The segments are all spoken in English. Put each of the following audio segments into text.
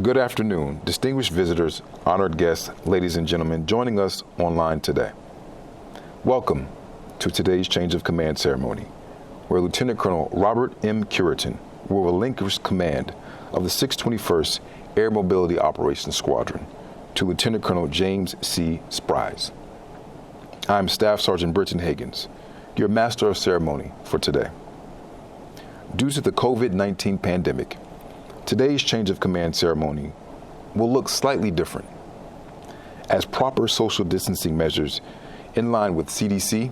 Good afternoon, distinguished visitors, honored guests, ladies and gentlemen joining us online today. Welcome to today's Change of Command ceremony, where Lieutenant Colonel Robert M. Curitin will relinquish command of the 621st Air Mobility Operations Squadron to Lieutenant Colonel James C. Spries. I'm Staff Sergeant Britton Higgins, your Master of Ceremony for today. Due to the COVID-19 pandemic, today's Change of Command ceremony will look slightly different, as proper social distancing measures in line with CDC,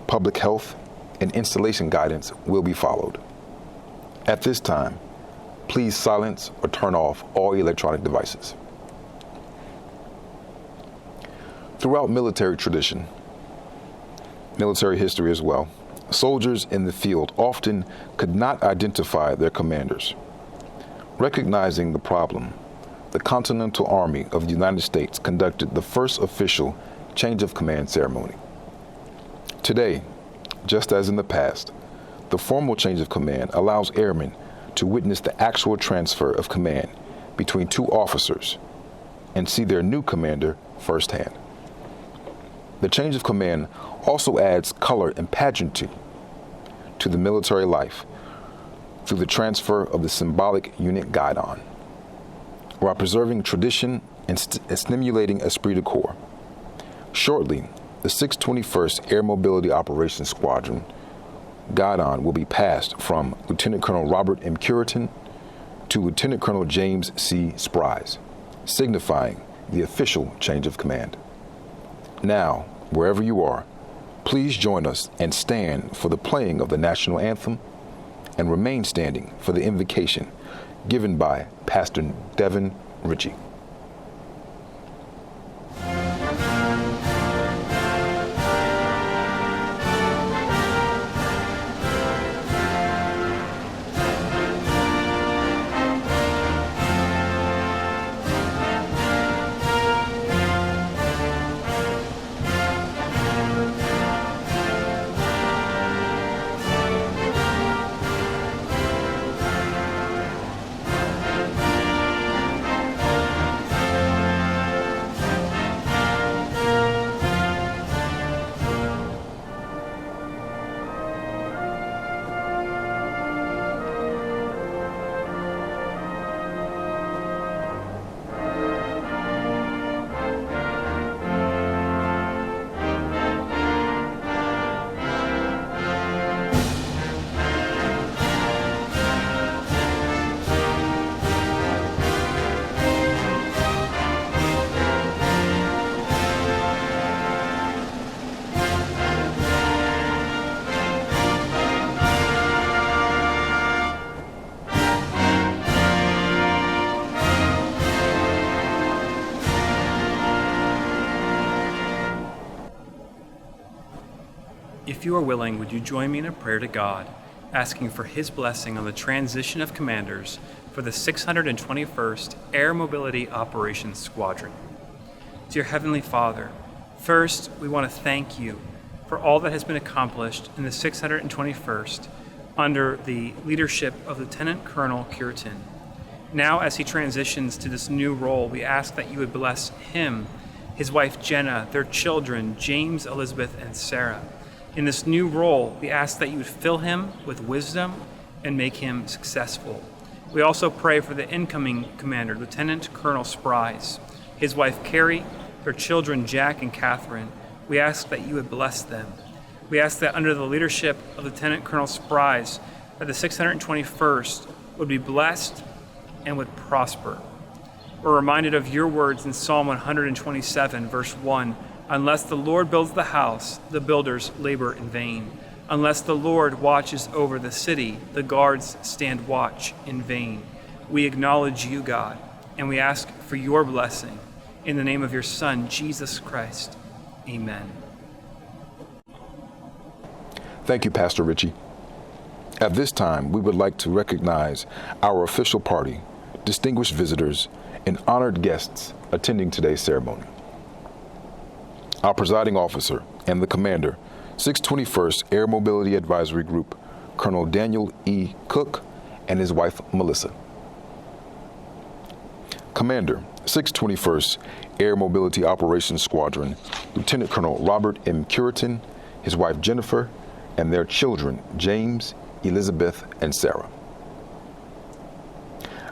public health, and installation guidance will be followed. At this time, please silence or turn off all electronic devices. Throughout military tradition, military history as well, soldiers in the field often could not identify their commanders. Recognizing the problem, the Continental Army of the United States conducted the first official Change of Command ceremony. Today, just as in the past, the formal Change of Command allows airmen to witness the actual transfer of command between two officers and see their new commander firsthand. The Change of Command also adds color and pageantry to the military life through the transfer of the symbolic unit guidon, while preserving tradition and stimulating esprit de corps. Shortly, the 621st Air Mobility Operations Squadron guidon will be passed from Lieutenant Colonel Robert M. Curitin to Lieutenant Colonel James C. Spries, signifying the official Change of Command. Now, wherever you are, please join us and stand for the playing of the national anthem and remain standing for the invocation given by Pastor Devin Ritchie. If you are willing, would you join me in a prayer to God, asking for His blessing on the transition of commanders for the 621st Air Mobility Operations Squadron? Dear Heavenly Father, first we want to thank you for all that has been accomplished in the 621st under the leadership of Lieutenant Colonel Curitin. Now, as he transitions to this new role, we ask that you would bless him, his wife Jenna, their children James, Elizabeth, and Sarah. In this new role, we ask that you would fill him with wisdom and make him successful. We also pray for the incoming commander, Lieutenant Colonel Spries, his wife Carrie, their children Jack and Catherine. We ask that you would bless them. We ask that under the leadership of Lieutenant Colonel Spries, that the 621st would be blessed and would prosper. We're reminded of your words in Psalm 127, verse 1, "Unless the Lord builds the house, the builders labor in vain. Unless the Lord watches over the city, the guards stand watch in vain." We acknowledge you, God, and we ask for your blessing. In the name of your Son, Jesus Christ. Amen. Thank you, Pastor Ritchie. At this time, we would like to recognize our official party, distinguished visitors, and honored guests attending today's ceremony. Our presiding officer and the commander, 621st Air Mobility Advisory Group, Colonel Daniel E. Cook, and his wife, Melissa. Commander, 621st Air Mobility Operations Squadron, Lieutenant Colonel Robert M. Curitan, his wife Jennifer, and their children, James, Elizabeth, and Sarah.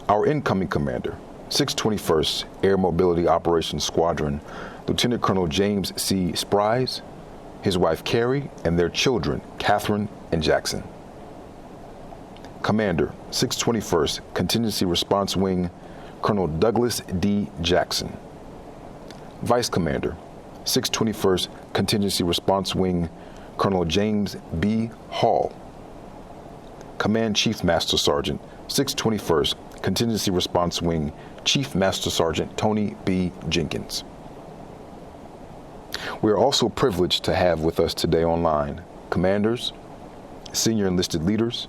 Our incoming commander, 621st Air Mobility Operations Squadron, Lieutenant Colonel James C. Spries, his wife Carrie, and their children, Catherine and Jackson. Commander, 621st Contingency Response Wing, Colonel Douglas D. Jackson. Vice Commander, 621st Contingency Response Wing, Colonel James B. Hall. Command Chief Master Sergeant, 621st Contingency Response Wing, Chief Master Sergeant Tony B. Jenkins. We are also privileged to have with us today online commanders, senior enlisted leaders,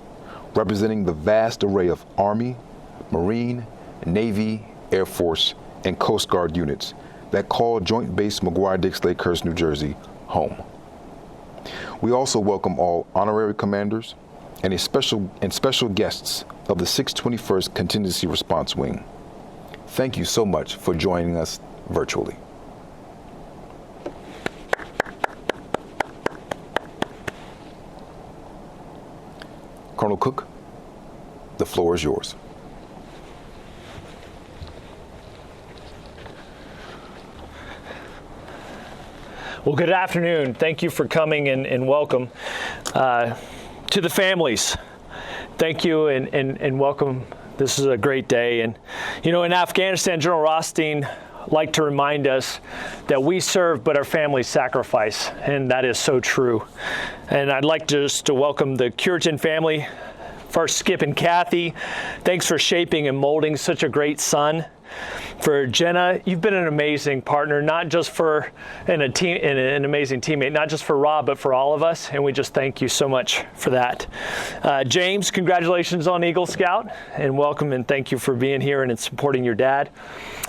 representing the vast array of Army, Marine, Navy, Air Force, and Coast Guard units that call Joint Base McGuire-Dix Lakehurst, New Jersey, home. We also welcome all honorary commanders and special guests of the 621st Contingency Response Wing. Thank you so much for joining us virtually. Colonel Cook, the floor is yours. Well, good afternoon. Thank you for coming and welcome. To the families, thank you and welcome. This is a great day. And, you know, in Afghanistan, General Rothstein liked to remind us that we serve, but our families sacrifice. And that is so true. And I'd like just to welcome the Curitan family. First, Skip and Kathy, thanks for shaping and molding such a great son. For Jenna, you've been an amazing partner, not just for an amazing teammate, not just for Rob, but for all of us. And we just thank you so much for that. James, congratulations on Eagle Scout, and welcome and thank you for being here and supporting your dad.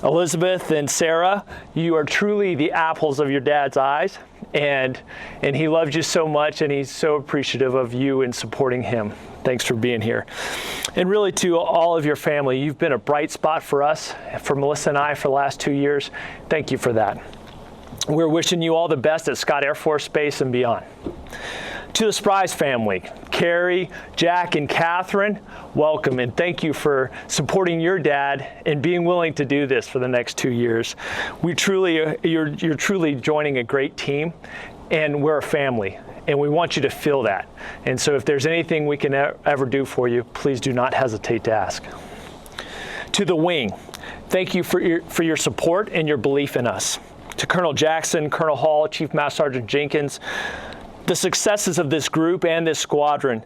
Elizabeth and Sarah, you are truly the apples of your dad's eyes, and he loves you so much, and he's so appreciative of you and supporting him. Thanks for being here. And really to all of your family, you've been a bright spot for us, for Melissa and I for the last 2 years. Thank you for that. We're wishing you all the best at Scott Air Force Base and beyond. To the Spries family, Carrie, Jack, and Catherine, welcome and thank you for supporting your dad and being willing to do this for the next 2 years. You're truly joining a great team, and we're a family. And we want you to feel that. And so if there's anything we can ever do for you, please do not hesitate to ask. To the wing, thank you for your support and your belief in us. To Colonel Jackson, Colonel Hall, Chief Master Sergeant Jenkins, the successes of this group and this squadron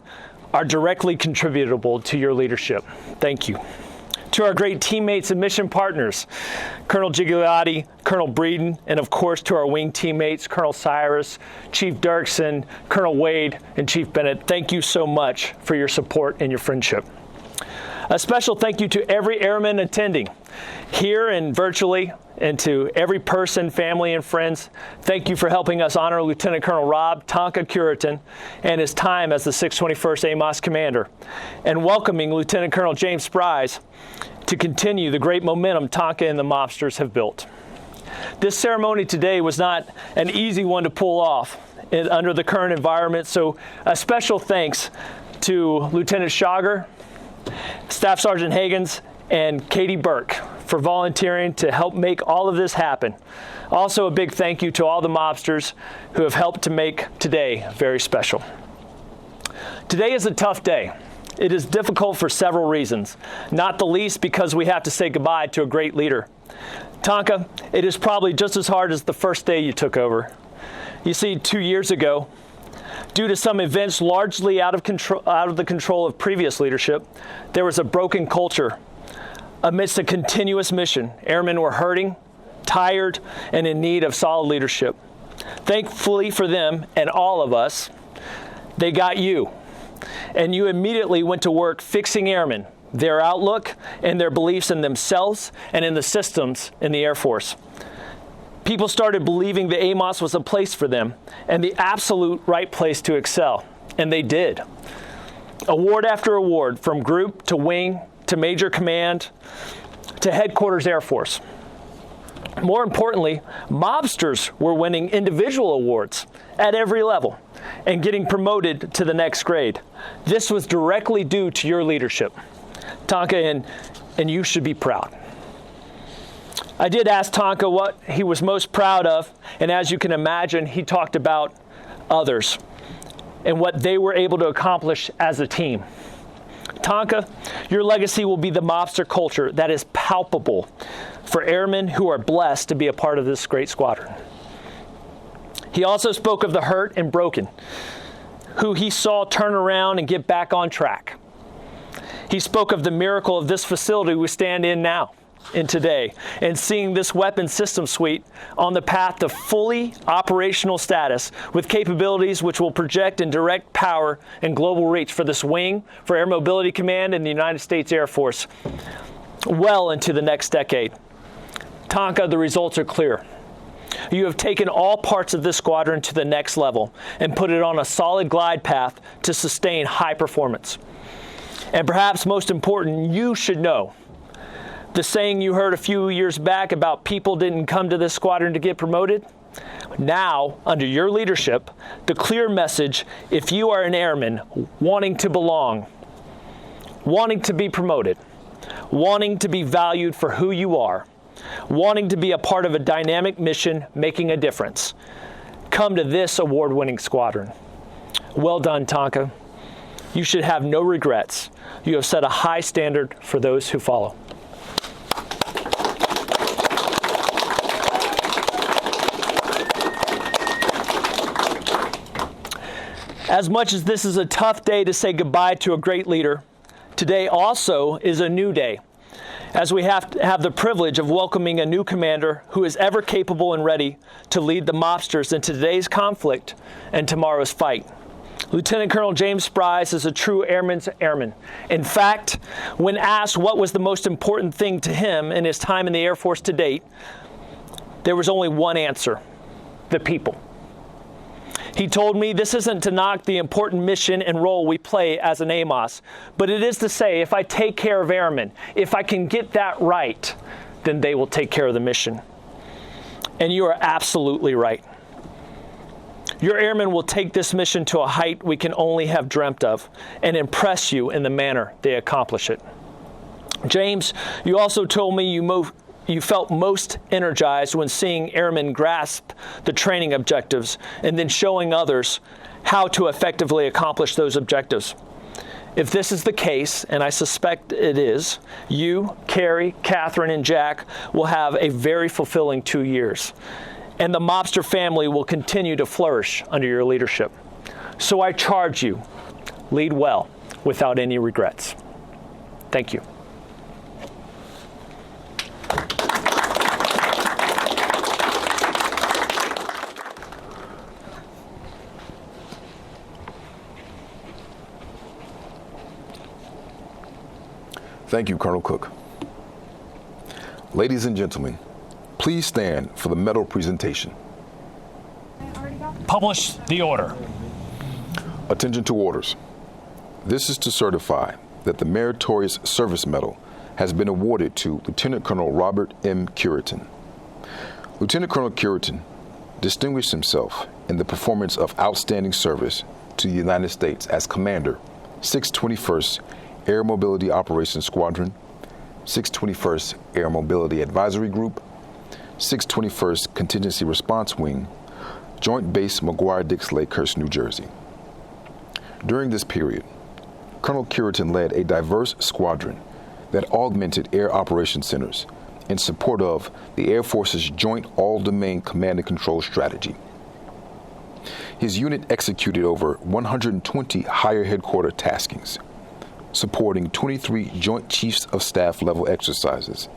are directly contributable to your leadership. Thank you. To our great teammates and mission partners, Colonel Gigliotti, Colonel Breeden, and of course to our wing teammates, Colonel Cyrus, Chief Dirksen, Colonel Wade, and Chief Bennett, thank you so much for your support and your friendship. A special thank you to every airman attending here and virtually, and to every person, family, and friends. Thank you for helping us honor Lieutenant Colonel Rob Tonka Curitan and his time as the 621st AMOS Commander, and welcoming Lieutenant Colonel James Spries to continue the great momentum Tonka and the mobsters have built. This ceremony today was not an easy one to pull off under the current environment, so a special thanks to Lieutenant Schauger, Staff Sergeant Hagens, and Katie Burke for volunteering to help make all of this happen. Also a big thank you to all the mobsters who have helped to make today very special. Today is a tough day. It is difficult for several reasons, not the least because we have to say goodbye to a great leader. Tonka, it is probably just as hard as the first day you took over. You see, 2 years ago, due to some events largely out of the control of previous leadership, there was a broken culture. Amidst a continuous mission, airmen were hurting, tired, and in need of solid leadership. Thankfully for them and all of us, they got you. And you immediately went to work fixing airmen, their outlook, and their beliefs in themselves and in the systems in the Air Force. People started believing the AMOS was a place for them and the absolute right place to excel. And they did. Award after award, from group to wing to major command to Headquarters Air Force. More importantly, mobsters were winning individual awards at every level and getting promoted to the next grade. This was directly due to your leadership, Tonka, and you should be proud. I did ask Tonka what he was most proud of, and as you can imagine, he talked about others and what they were able to accomplish as a team. Tonka, your legacy will be the mobster culture that is palpable for airmen who are blessed to be a part of this great squadron. He also spoke of the hurt and broken, who he saw turn around and get back on track. He spoke of the miracle of this facility we stand in now, in today, and seeing this weapon system suite on the path to fully operational status with capabilities which will project and direct power and global reach for this wing, for Air Mobility Command and the United States Air Force well into the next decade. Tonka, the results are clear. You have taken all parts of this squadron to the next level and put it on a solid glide path to sustain high performance. And perhaps most important, you should know the saying you heard a few years back about people didn't come to this squadron to get promoted. Now, under your leadership, the clear message, if you are an airman wanting to belong, wanting to be promoted, wanting to be valued for who you are, wanting to be a part of a dynamic mission making a difference, come to this award-winning squadron. Well done, Tonka. You should have no regrets. You have set a high standard for those who follow. As much as this is a tough day to say goodbye to a great leader, today also is a new day, as we have the privilege of welcoming a new commander who is ever capable and ready to lead the mobsters in today's conflict and tomorrow's fight. Lieutenant Colonel James Spries is a true airman's airman. In fact, when asked what was the most important thing to him in his time in the Air Force to date, there was only one answer: the people. He told me this isn't to knock the important mission and role we play as an AMOS, but it is to say if I take care of airmen, if I can get that right, then they will take care of the mission. And you are absolutely right. Your airmen will take this mission to a height we can only have dreamt of and impress you in the manner they accomplish it. James, you also told me you felt most energized when seeing airmen grasp the training objectives and then showing others how to effectively accomplish those objectives. If this is the case, and I suspect it is, you, Carrie, Catherine, and Jack will have a very fulfilling 2 years, and the mobster family will continue to flourish under your leadership. So I charge you, lead well without any regrets. Thank you. Thank you, Colonel Cook. Ladies and gentlemen, please stand for the medal presentation. Publish the order. Attention to orders. This is to certify that the Meritorious Service Medal has been awarded to Lieutenant Colonel Robert M. Curitan. Lieutenant Colonel Curitan distinguished himself in the performance of outstanding service to the United States as Commander, 621st Air Mobility Operations Squadron, 621st Air Mobility Advisory Group, 621st Contingency Response Wing, Joint Base McGuire-Dix Lakehurst, New Jersey. During this period, Colonel Curitan led a diverse squadron that augmented air operation centers in support of the Air Force's Joint All-Domain Command and Control Strategy. His unit executed over 120 higher headquarter taskings, supporting 23 Joint Chiefs of Staff level exercises,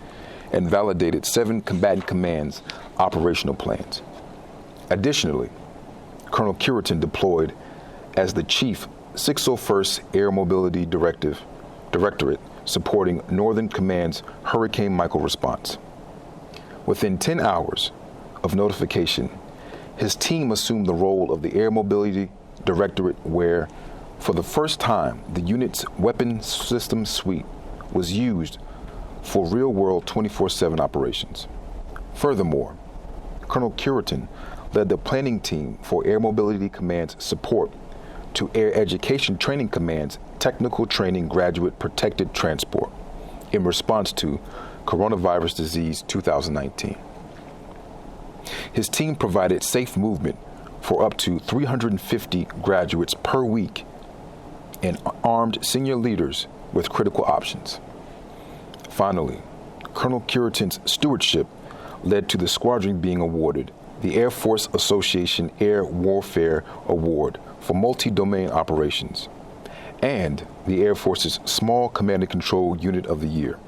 and validated 7 combatant commands' operational plans. Additionally, Colonel Curitan deployed as the Chief 601st Air Mobility Directorate, supporting Northern Command's Hurricane Michael response. Within 10 hours of notification, his team assumed the role of the Air Mobility Directorate, where, for the first time, the unit's weapon system suite was used for real-world 24/7 operations. Furthermore, Colonel Curitin led the planning team for Air Mobility Command's support to Air Education Training Command's Technical Training Graduate Protected Transport in response to coronavirus disease 2019. His team provided safe movement for up to 350 graduates per week and armed senior leaders with critical options. Finally, Colonel Curitin's stewardship led to the squadron being awarded the Air Force Association Air Warfare Award for multi-domain operations and the Air Force's Small Command and Control Unit of the Year.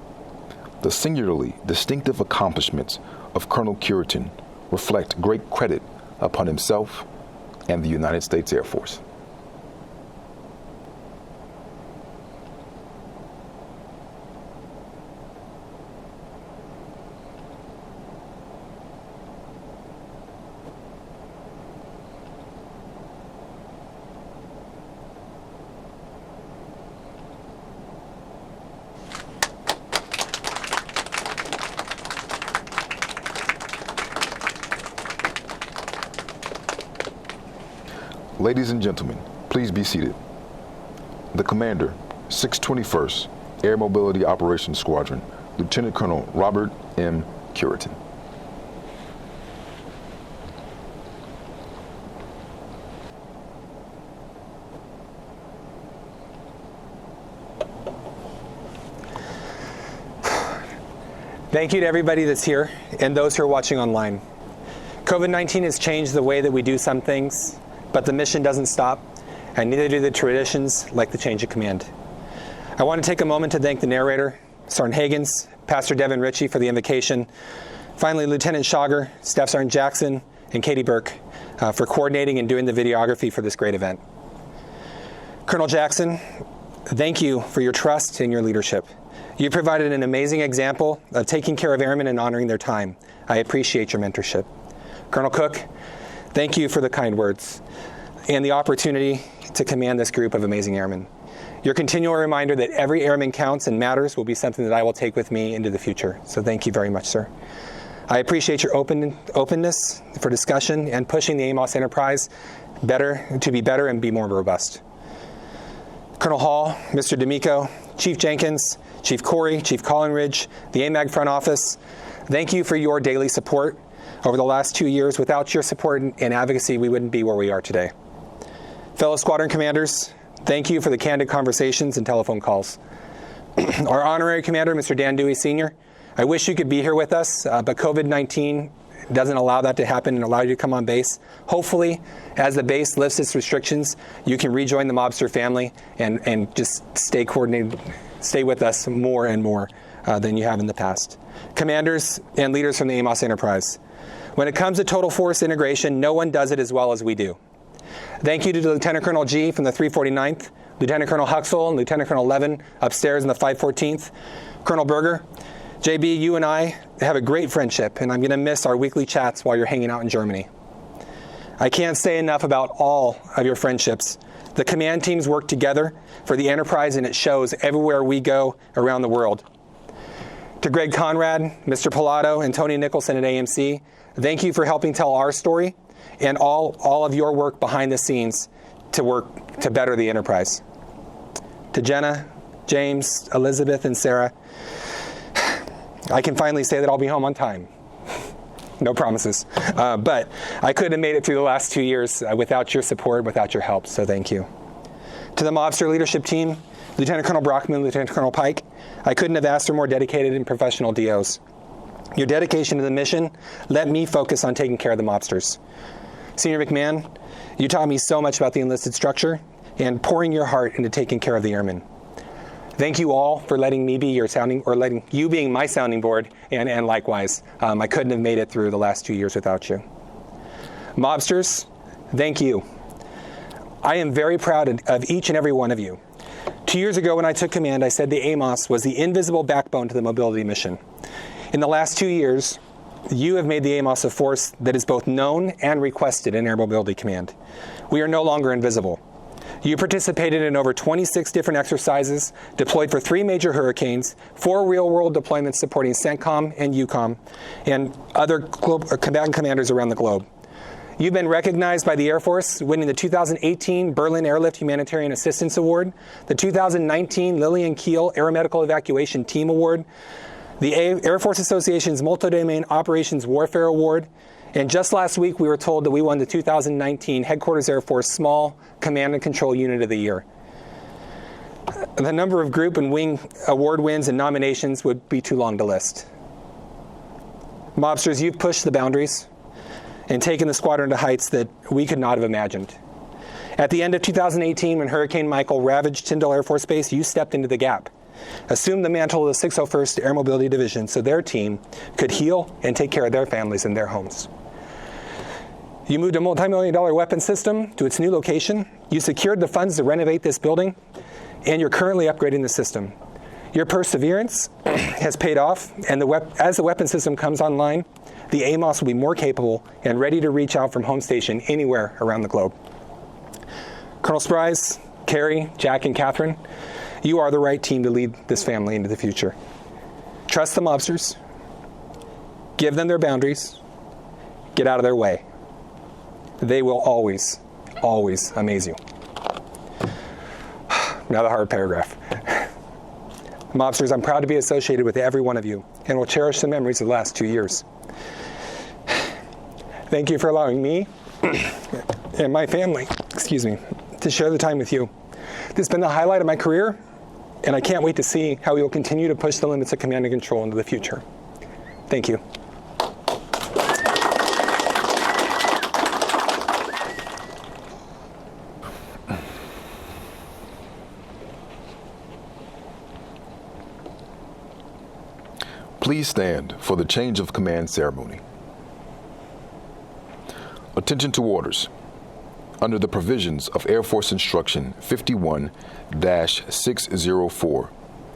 The singularly distinctive accomplishments of Colonel Curitin reflect great credit upon himself and the United States Air Force. Ladies and gentlemen, please be seated. The Commander, 621st Air Mobility Operations Squadron, Lieutenant Colonel Robert M. Curitin. Thank you to everybody that's here and those who are watching online. COVID-19 has changed the way that we do some things, but the mission doesn't stop, and neither do the traditions like the change of command. I want to take a moment to thank the narrator, Sergeant Higgins, Pastor Devin Ritchie for the invocation, finally Lieutenant Shager, Staff Sergeant Jackson, and Katie Burke for coordinating and doing the videography for this great event. Colonel Jackson, thank you for your trust and your leadership. You provided an amazing example of taking care of airmen and honoring their time. I appreciate your mentorship. Colonel Cook, thank you for the kind words and the opportunity to command this group of amazing airmen. Your continual reminder that every airman counts and matters will be something that I will take with me into the future. So thank you very much, sir. I appreciate your openness for discussion and pushing the AMOS enterprise to be better and be more robust. Colonel Hall, Mr. D'Amico, Chief Jenkins, Chief Corey, Chief Collinridge, the AMAG front office, thank you for your daily support. Over the last 2 years, without your support and advocacy, we wouldn't be where we are today. Fellow squadron commanders, thank you for the candid conversations and telephone calls. Our honorary commander, Mr. Dan Dewey Sr., I wish you could be here with us, but COVID-19 doesn't allow that to happen and allow you to come on base. Hopefully, as the base lifts its restrictions, you can rejoin the mobster family and just stay coordinated, stay with us more and more than you have in the past. Commanders and leaders from the AMOS enterprise, when it comes to total force integration, no one does it as well as we do. Thank you to Lieutenant Colonel G from the 349th, Lieutenant Colonel Huxell and Lieutenant Colonel Levin upstairs in the 514th, Colonel Berger. JB, you and I have a great friendship, and I'm going to miss our weekly chats while you're hanging out in Germany. I can't say enough about all of your friendships. The command teams work together for the enterprise, and it shows everywhere we go around the world. To Greg Conrad, Mr. Pilato, and Tony Nicholson at AMC, thank you for helping tell our story and all of your work behind the scenes to work to better the enterprise. To Jenna, James, Elizabeth, and Sarah, I can finally say that I'll be home on time. No promises. But I couldn't have made it through the last 2 years without your support, without your help, so thank you. To the mobster leadership team, Lieutenant Colonel Brockman, Lieutenant Colonel Pike, I couldn't have asked for more dedicated and professional DOs. Your dedication to the mission let me focus on taking care of the mobsters. Senior McMahon, you taught me so much about the enlisted structure and pouring your heart into taking care of the airmen. Thank you all for letting me be your letting you being my sounding board, and likewise. I couldn't have made it through the last 2 years without you. Mobsters, thank you. I am very proud of each and every one of you. 2 years ago when I took command, I said the AMOS was the invisible backbone to the mobility mission. In the last 2 years, you have made the AMOS a force that is both known and requested in Air Mobility Command. We are no longer invisible. You participated in over 26 different exercises, deployed for 3 major hurricanes, 4 real-world deployments supporting CENTCOM and EUCOM, and other combatant commanders around the globe. You've been recognized by the Air Force, winning the 2018 Berlin Airlift Humanitarian Assistance Award, the 2019 Lillian Keel Aeromedical Evacuation Team Award, the Air Force Association's Multi-Domain Operations Warfare Award, and just last week we were told that we won the 2019 Headquarters Air Force Small Command and Control Unit of the Year. The number of group and wing award wins and nominations would be too long to list. Mobsters, you've pushed the boundaries and taken the squadron to heights that we could not have imagined. At the end of 2018, when Hurricane Michael ravaged Tyndall Air Force Base, you stepped into the gap, assumed the mantle of the 601st Air Mobility Division so their team could heal and take care of their families in their homes. You moved a multi-million-dollar weapons system to its new location. You secured the funds to renovate this building, and you're currently upgrading the system. Your perseverance has paid off, and as the weapon system comes online, the AMOS will be more capable and ready to reach out from home station anywhere around the globe. Colonel Spries, Carrie, Jack, and Catherine, you are the right team to lead this family into the future. Trust the mobsters. Give them their boundaries. Get out of their way. They will always, always amaze you. Now the hard paragraph. Mobsters, I'm proud to be associated with every one of you and will cherish the memories of the last 2 years. Thank you for allowing me and my family, to share the time with you. This has been the highlight of my career, and I can't wait to see how we will continue to push the limits of command and control into the future. Thank you. Please stand for the change of command ceremony. Attention to orders. Under the provisions of Air Force Instruction 51-604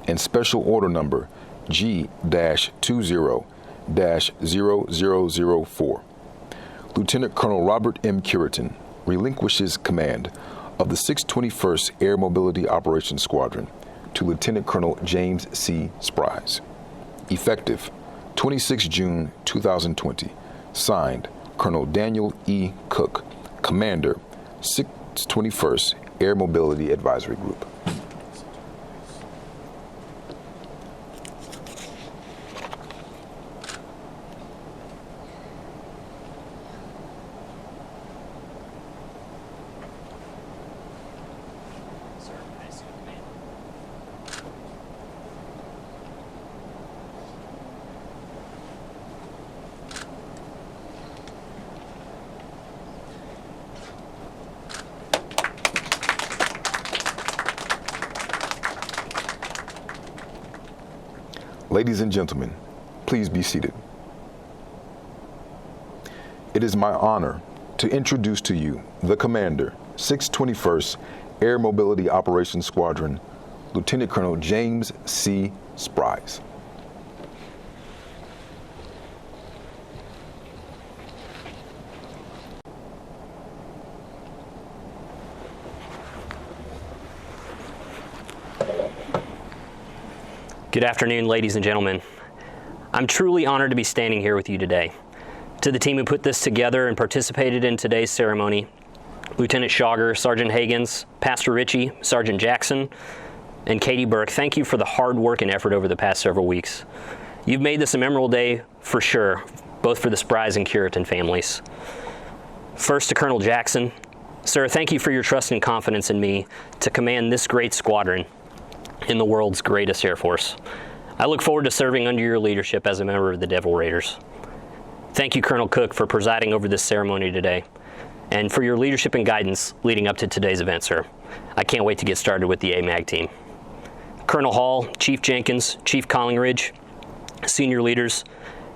and Special Order Number G-20-0004, Lieutenant Colonel Robert M. Curitin relinquishes command of the 621st Air Mobility Operations Squadron to Lieutenant Colonel James C. Spries. Effective 26 June 2020. Signed, Colonel Daniel E. Cook, Commander, 621st Air Mobility Advisory Group. Ladies and gentlemen, please be seated. It is my honor to introduce to you the Commander, 621st Air Mobility Operations Squadron, Lieutenant Colonel James C. Spries. Good afternoon, ladies and gentlemen. I'm truly honored to be standing here with you today. To the team who put this together and participated in today's ceremony, Lieutenant Schauger, Sergeant Hagans, Pastor Ritchie, Sergeant Jackson, and Katie Burke, thank you for the hard work and effort over the past several weeks. You've made this a memorable day for sure, both for the Spries and Curitin families. First to Colonel Jackson. Sir, thank you for your trust and confidence in me to command this great squadron in the world's greatest Air Force. I look forward to serving under your leadership as a member of the Devil Raiders. Thank you, Colonel Cook, for presiding over this ceremony today and for your leadership and guidance leading up to today's event, sir. I can't wait to get started with the AMAG team. Colonel Hall, Chief Jenkins, Chief Collingridge, senior leaders,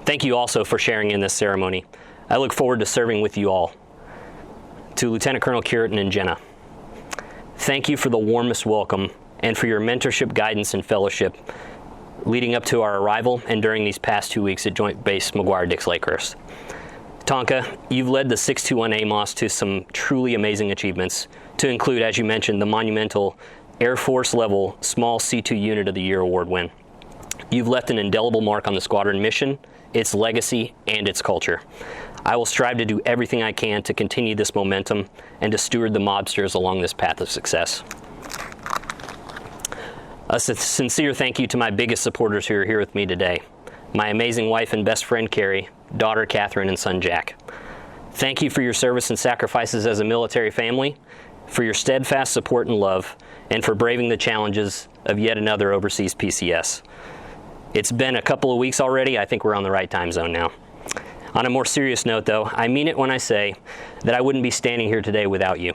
thank you also for sharing in this ceremony. I look forward to serving with you all. To Lieutenant Colonel Curitin and Jenna, thank you for the warmest welcome and for your mentorship, guidance, and fellowship leading up to our arrival and during these past 2 weeks at Joint Base McGuire-Dix Lakehurst. Tonka, you've led the 621 AMOS to some truly amazing achievements to include, as you mentioned, the monumental Air Force level Small C2 Unit of the Year award win. You've left an indelible mark on the squadron mission, its legacy, and its culture. I will strive to do everything I can to continue this momentum and to steward the mobsters along this path of success. A sincere thank you to my biggest supporters who are here with me today. My amazing wife and best friend, Carrie, daughter, Catherine, and son, Jack. Thank you for your service and sacrifices as a military family, for your steadfast support and love, and for braving the challenges of yet another overseas PCS. It's been a couple of weeks already. I think we're on the right time zone now. On a more serious note, though, I mean it when I say that I wouldn't be standing here today without you,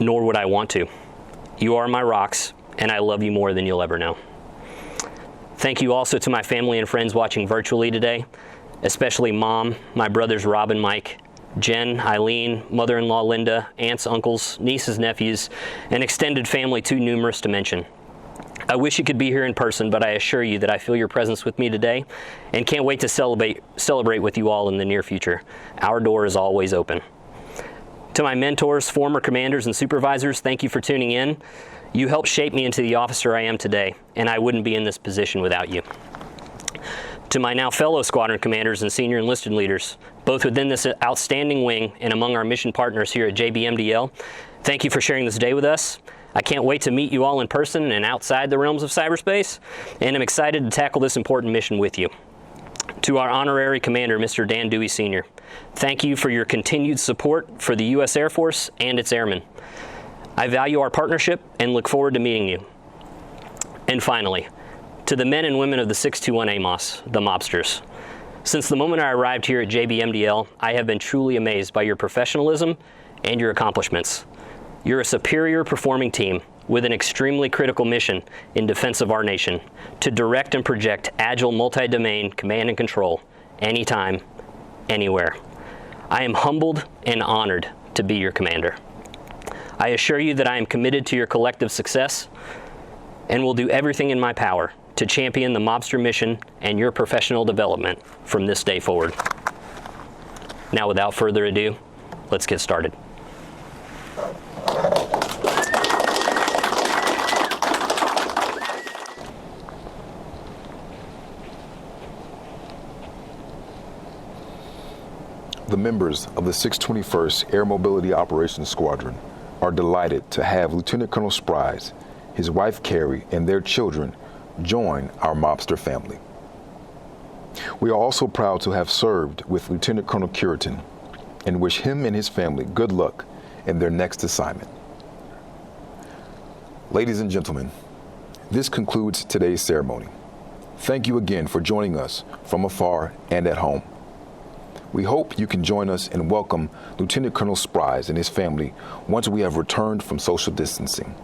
nor would I want to. You are my rocks, and I love you more than you'll ever know. Thank you also to my family and friends watching virtually today, especially Mom, my brothers Rob and Mike, Jen, Eileen, mother-in-law Linda, aunts, uncles, nieces, nephews, and extended family too numerous to mention. I wish you could be here in person, but I assure you that I feel your presence with me today and can't wait to celebrate with you all in the near future. Our door is always open. To my mentors, former commanders, and supervisors, thank you for tuning in. You helped shape me into the officer I am today, and I wouldn't be in this position without you. To my now fellow squadron commanders and senior enlisted leaders, both within this outstanding wing and among our mission partners here at JBMDL, thank you for sharing this day with us. I can't wait to meet you all in person and outside the realms of cyberspace, and I'm excited to tackle this important mission with you. To our honorary commander, Mr. Dan Dewey Sr., thank you for your continued support for the U.S. Air Force and its airmen. I value our partnership and look forward to meeting you. And finally, to the men and women of the 621 AMOS, the mobsters. Since the moment I arrived here at JBMDL, I have been truly amazed by your professionalism and your accomplishments. You're a superior performing team with an extremely critical mission in defense of our nation to direct and project agile multi-domain command and control anytime, anywhere. I am humbled and honored to be your commander. I assure you that I am committed to your collective success and will do everything in my power to champion the mobster mission and your professional development from this day forward. Now, without further ado, let's get started. The members of the 621st Air Mobility Operations Squadron are delighted to have Lieutenant Colonel Spries, his wife Carrie, and their children join our mobster family. We are also proud to have served with Lieutenant Colonel Curitan and wish him and his family good luck in their next assignment. Ladies and gentlemen, this concludes today's ceremony. Thank you again for joining us from afar and at home. We hope you can join us and welcome Lieutenant Colonel Spries and his family once we have returned from social distancing.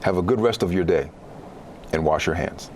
Have a good rest of your day and wash your hands.